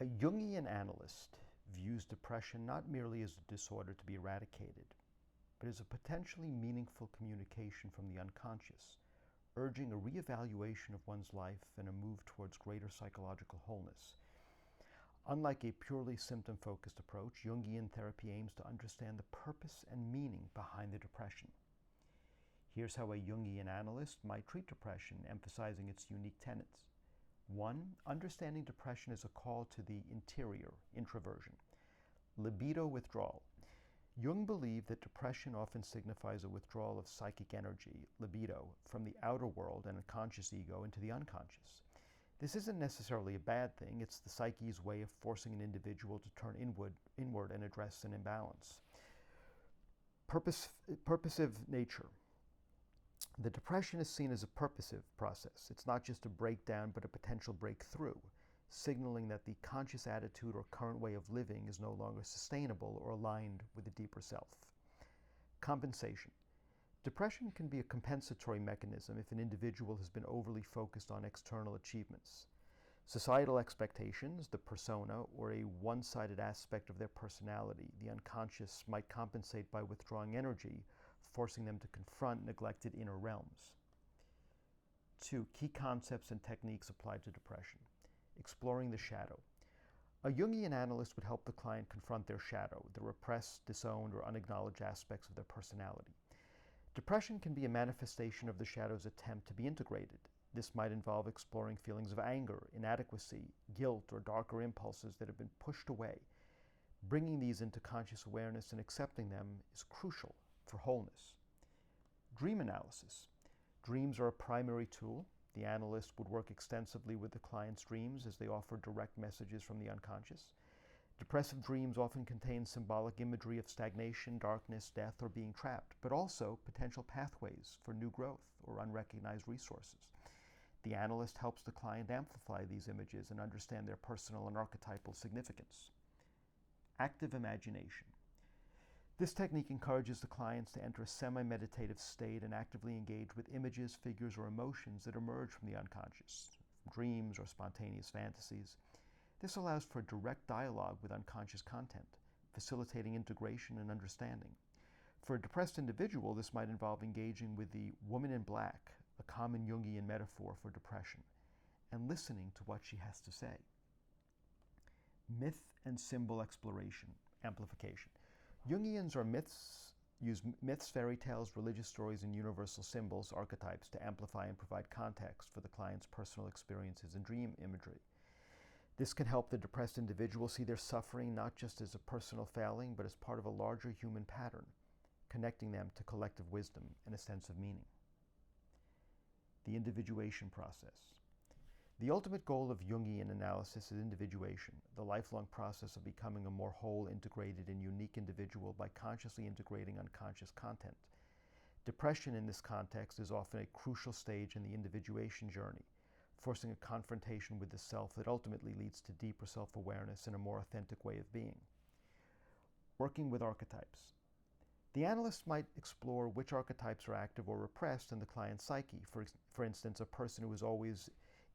A Jungian analyst views depression not merely as a disorder to be eradicated, but as a potentially meaningful communication from the unconscious, urging a reevaluation of one's life and a move towards greater psychological wholeness. Unlike a purely symptom-focused approach, Jungian therapy aims to understand the purpose and meaning behind the depression. Here's how a Jungian analyst might treat depression, emphasizing its unique tenets. 1. Understanding depression as a call to the interior, introversion. Libido withdrawal. Jung believed that depression often signifies a withdrawal of psychic energy, libido, from the outer world and a conscious ego into the unconscious. This isn't necessarily a bad thing. It's the psyche's way of forcing an individual to turn inward and address an imbalance. Purposive nature. The depression is seen as a purposive process. It's not just a breakdown, but a potential breakthrough, signaling that the conscious attitude or current way of living is no longer sustainable or aligned with the deeper self. Compensation. Depression can be a compensatory mechanism if an individual has been overly focused on external achievements. Societal expectations, the persona, or a one-sided aspect of their personality, the unconscious, might compensate by withdrawing energy, forcing them to confront neglected inner realms. 2. Key concepts and techniques applied to depression. Exploring the shadow. A Jungian analyst would help the client confront their shadow, the repressed, disowned, or unacknowledged aspects of their personality. Depression can be a manifestation of the shadow's attempt to be integrated. This might involve exploring feelings of anger, inadequacy, guilt, or darker impulses that have been pushed away. Bringing these into conscious awareness and accepting them is crucial for wholeness. Dream analysis. Dreams are a primary tool. The analyst would work extensively with the client's dreams as they offer direct messages from the unconscious. Depressive dreams often contain symbolic imagery of stagnation, darkness, death, or being trapped, but also potential pathways for new growth or unrecognized resources. The analyst helps the client amplify these images and understand their personal and archetypal significance. Active imagination. This technique encourages the clients to enter a semi-meditative state and actively engage with images, figures, or emotions that emerge from the unconscious, from dreams or spontaneous fantasies. This allows for direct dialogue with unconscious content, facilitating integration and understanding. For a depressed individual, this might involve engaging with the woman in black, a common Jungian metaphor for depression, and listening to what she has to say. Myth and symbol exploration, amplification. Jungians use myths, fairy tales, religious stories, and universal symbols, archetypes, to amplify and provide context for the client's personal experiences and dream imagery. This can help the depressed individual see their suffering not just as a personal failing, but as part of a larger human pattern, connecting them to collective wisdom and a sense of meaning. The individuation process. The ultimate goal of Jungian analysis is individuation, the lifelong process of becoming a more whole, integrated, and unique individual by consciously integrating unconscious content. Depression in this context is often a crucial stage in the individuation journey, forcing a confrontation with the self that ultimately leads to deeper self-awareness and a more authentic way of being. Working with archetypes. The analyst might explore which archetypes are active or repressed in the client's psyche. For instance, a person who has always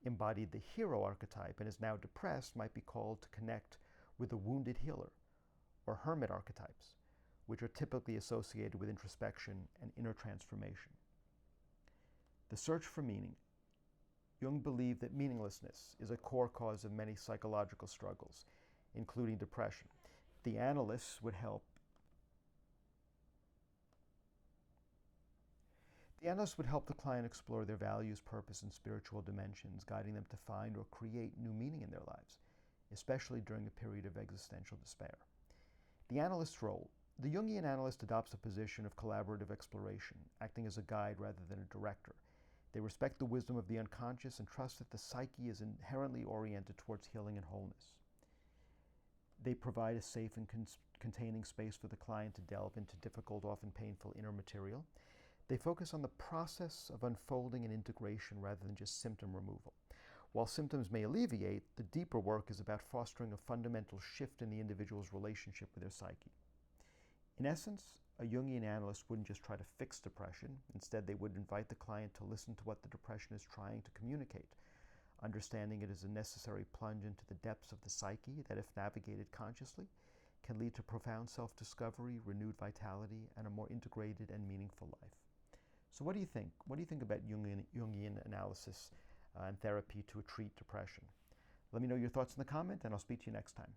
embodied the hero archetype and is now depressed might be called to connect with the wounded healer, or hermit archetypes, which are typically associated with introspection and inner transformation. The search for meaning. Jung believed that meaninglessness is a core cause of many psychological struggles, including depression. The analyst would help the client explore their values, purpose, and spiritual dimensions, guiding them to find or create new meaning in their lives, especially during a period of existential despair. The analyst's role. The Jungian analyst adopts a position of collaborative exploration, acting as a guide rather than a director. They respect the wisdom of the unconscious and trust that the psyche is inherently oriented towards healing and wholeness. They provide a safe and containing space for the client to delve into difficult, often painful inner material. They focus on the process of unfolding and integration rather than just symptom removal. While symptoms may alleviate, the deeper work is about fostering a fundamental shift in the individual's relationship with their psyche. In essence, a Jungian analyst wouldn't just try to fix depression. Instead, they would invite the client to listen to what the depression is trying to communicate, Understanding it is a necessary plunge into the depths of the psyche that, if navigated consciously, can lead to profound self-discovery, renewed vitality, and a more integrated and meaningful life. So what do you think? What do you think about Jungian analysis and therapy to treat depression? Let me know your thoughts in the comment, and I'll speak to you next time.